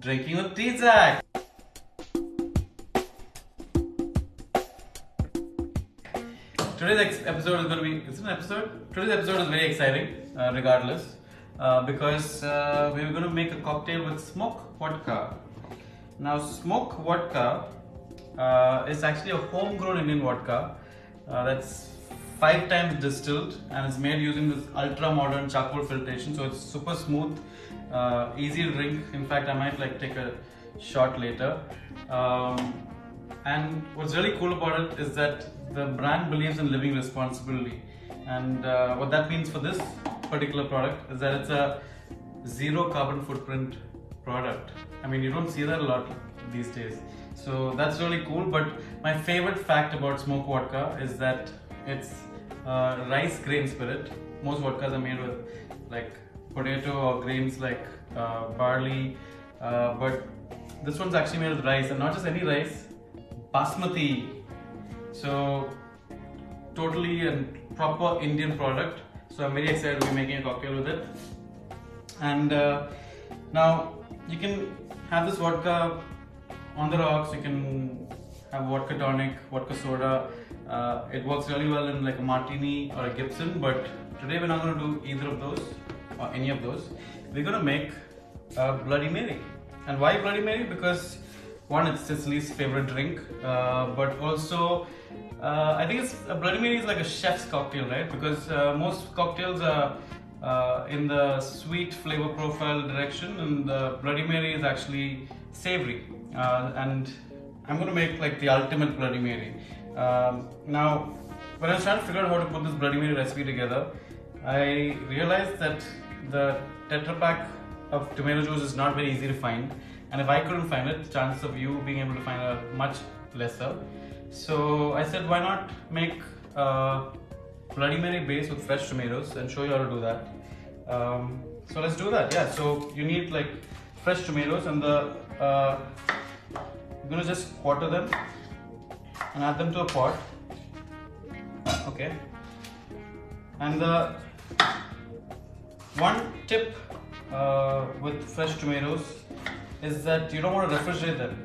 Drinking with Tizak. Today's episode is going to be. It's an episode. Today's episode is very exciting, regardless, because we're going to make a cocktail with smoke vodka. Now, smoke vodka is actually a homegrown Indian vodka that's 5 times distilled and it's made using this ultra modern charcoal filtration. So it's super smooth, easy to drink. In fact, I might take a shot later. And what's really cool about it is that the brand believes in living responsibly. And what that means for this particular product is that it's a zero carbon footprint product. I mean, you don't see that a lot these days. So that's really cool. But my favorite fact about smoke vodka is that it's rice grain spirit. Most vodkas are made with potato or grains like barley. But this one's actually made with rice, and not just any rice, basmati. So totally a proper Indian product. So I'm very excited to be making a cocktail with it. And now you can have this vodka on the rocks. You can have vodka tonic, vodka soda. It works really well in a martini or a Gibson. But today we're not going to do either of those or any of those. We're going to make a Bloody Mary. And why Bloody Mary? Because one, it's Cicely's favorite drink, but also I think a Bloody Mary is like a chef's cocktail, right? Because most cocktails are in the sweet flavor profile direction, and the Bloody Mary is actually savory. And I'm going to make the ultimate Bloody Mary. Now, when I was trying to figure out how to put this Bloody Mary recipe together, I realized that the Tetra Pak of tomato juice is not very easy to find. And if I couldn't find it, the chances of you being able to find it are much lesser. So I said, why not make a Bloody Mary base with fresh tomatoes and show you how to do that. So let's do that. Yeah. So you need fresh tomatoes, and I'm gonna just quarter them and add them to a pot. Okay. And the one tip with fresh tomatoes is that you don't want to refrigerate them,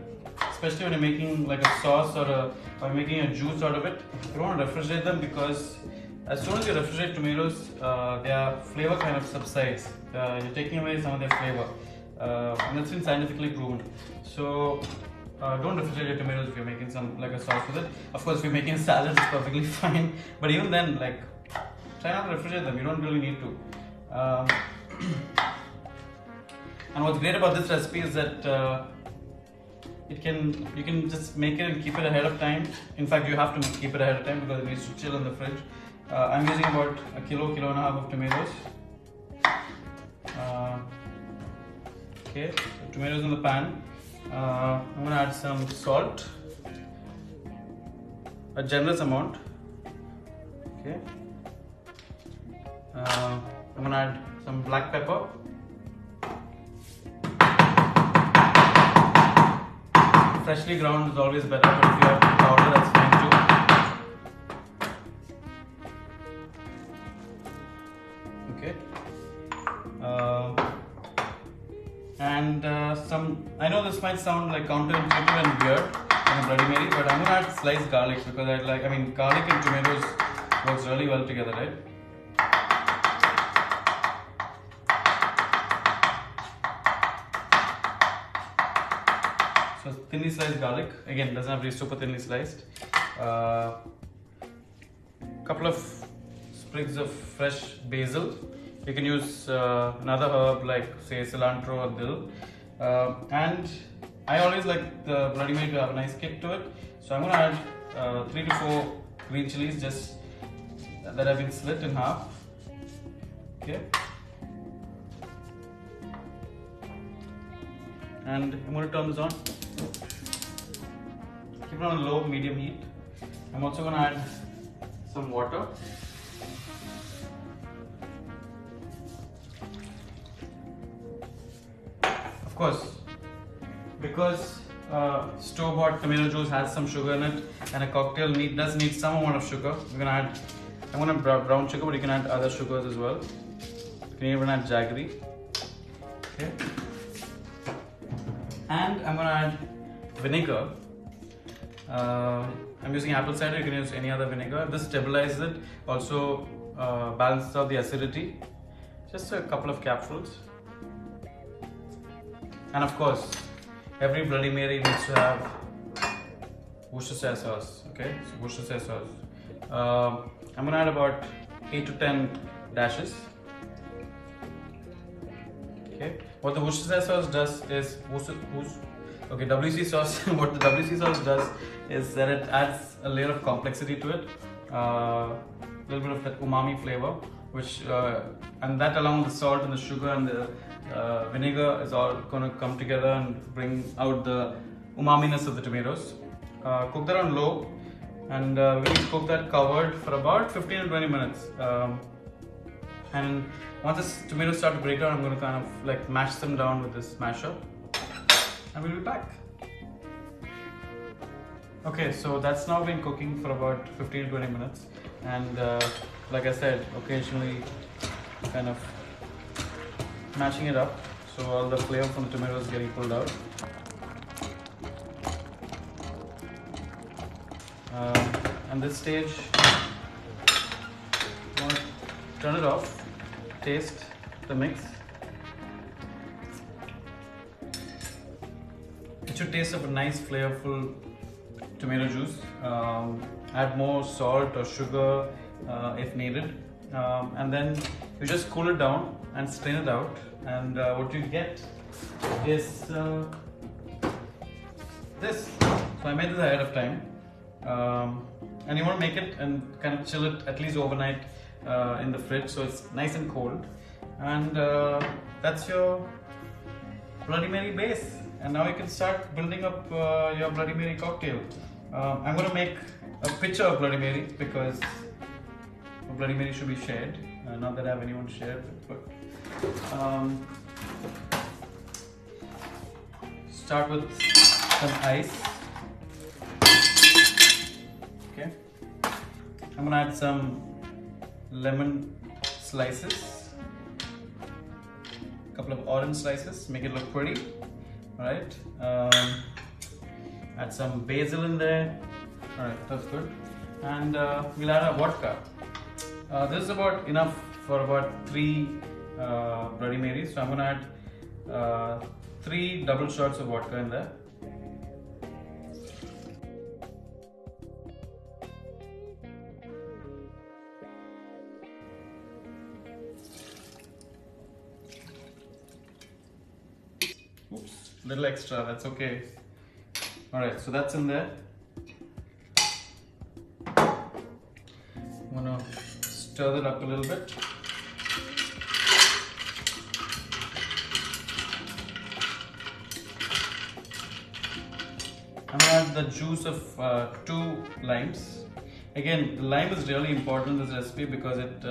especially when you're making a sauce or making a juice out of it. You don't want to refrigerate them, because as soon as you refrigerate tomatoes, their flavor kind of subsides. You're taking away some of their flavor, and that's been scientifically proven. So don't refrigerate your tomatoes if you're making a sauce with it. Of course, if you're making a salad, it's perfectly fine. But even then, try not to refrigerate them. You don't really need to. And what's great about this recipe is that you can just make it and keep it ahead of time. In fact, you have to keep it ahead of time because it needs to chill in the fridge. I'm using about a kilo and a half of tomatoes. Okay, so tomatoes in the pan. I'm gonna add some salt, a generous amount. Okay. I'm gonna add some black pepper. Freshly ground is always better, but if you have powder, that's fine too. Okay. And I know this might sound counterintuitive and weird in a Bloody Mary, but I'm gonna add sliced garlic because garlic and tomatoes works really well together, right? So thinly sliced garlic, again, doesn't have to be super thinly sliced. Couple of sprigs of fresh basil. You can use another herb say cilantro or dill. And I always like the Bloody Mary to have a nice kick to it. So I'm going to add 3 to 4 green chilies just that have been slit in half. Okay. And I'm going to turn this on. Keep it on low, medium heat. I'm also going to add some water. Of course, because store-bought tomato juice has some sugar in it, and a cocktail does need some amount of sugar. I'm gonna brown sugar, but you can add other sugars as well. You can even add jaggery. Okay. And I'm gonna add vinegar. I'm using apple cider, you can use any other vinegar. This stabilizes it, also balances out the acidity. Just a couple of capsules. And of course, every Bloody Mary needs to have Worcestershire sauce. Okay, so Worcestershire sauce. I'm gonna add about 8 to 10 dashes. Okay, what the Worcestershire sauce does is WC sauce. What the WC sauce does is that it adds a layer of complexity to it, a little bit of that umami flavor, which and that along with the salt and the sugar and the vinegar is all going to come together and bring out the umaminess of the tomatoes. Cook that on low, and we need to cook that covered for about 15 to 20 minutes. And once the tomatoes start to break down, I'm going to kind of like mash them down with this masher, and we'll be back. Okay, so that's now been cooking for about 15 to 20 minutes, and like I said, occasionally kind of mashing it up so all the flavor from the tomatoes is getting pulled out. And this stage, you want to turn it off, taste the mix. It should taste of a nice flavorful tomato juice. Add more salt or sugar if needed, and then you just cool it down and strain it out, and what you get is this. So I made this ahead of time, and you want to make it and kind of chill it at least overnight in the fridge so it's nice and cold, and that's your Bloody Mary base. And now you can start building up your Bloody Mary cocktail. I'm going to make a pitcher of Bloody Mary because Bloody Mary should be shared. Not that I have anyone to share with, but start with some ice. Okay, I'm going to add some lemon slices, a couple of orange slices, make it look pretty. Alright, add some basil in there. Alright, that's good. And we'll add a vodka. This is about enough for about 3 Bloody Marys. So I'm going to add 3 double shots of vodka in there. Oops, little extra, that's okay. Alright, so that's in there. I'm gonna stir that up a little bit. I'm gonna add the juice of 2 limes. Again, the lime is really important in this recipe because it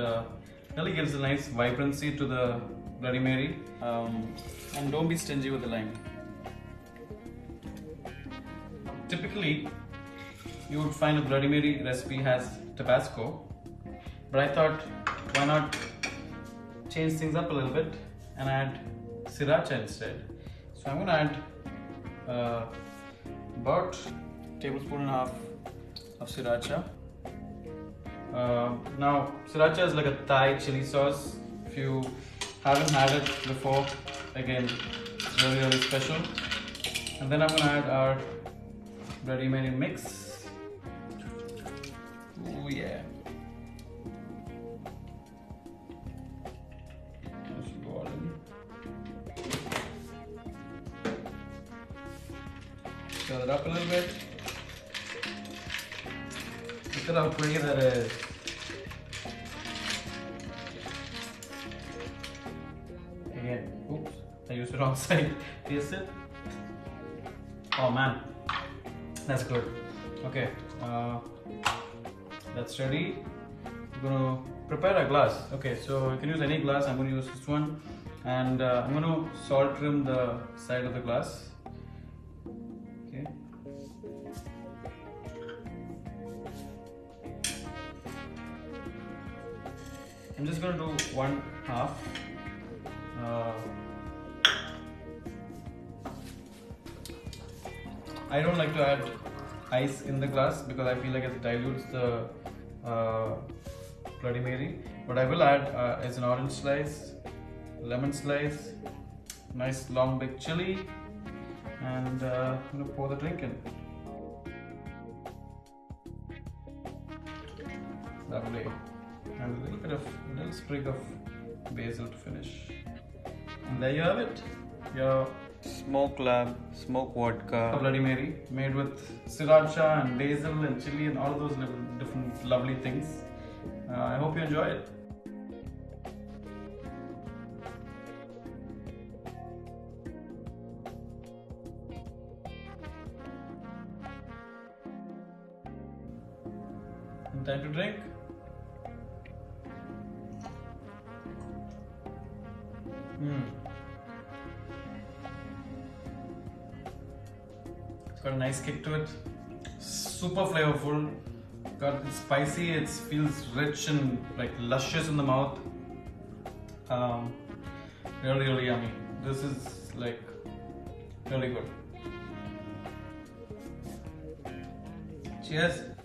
really gives a nice vibrancy to the Bloody Mary. And don't be stingy with the lime. Typically, you would find a Bloody Mary recipe has Tabasco, but I thought, why not change things up a little bit and add Sriracha instead. So I'm going to add about a tablespoon and a half of Sriracha. Now, Sriracha is like a Thai chili sauce. If you haven't had it before, again, it's really, really special. And then I'm going to add our Bloody Mary mix. Oh yeah. Stir it up a little bit. Look at how pretty that is. Again, oops, I used the wrong side. Taste it. Oh man, that's good. Okay, that's ready. I'm gonna prepare a glass. Okay, so you can use any glass. I'm gonna use this one, and I'm gonna salt trim the side of the glass. Okay. I'm just gonna do 1/2. I don't like to add ice in the glass because I feel like it dilutes the Bloody Mary. What I will add is an orange slice, lemon slice, nice long big chili, and I'm gonna pour the drink in. Lovely. And a little sprig of basil to finish. And there you have it. Your smoked lamb, smoked vodka, Bloody Mary, made with sriracha and basil and chili and all of those little different lovely things. I hope you enjoy it. And time to drink. It's got a nice kick to it. Super flavorful. Got it's spicy. It feels rich and like luscious in the mouth. Really yummy. This is like really good. Cheers.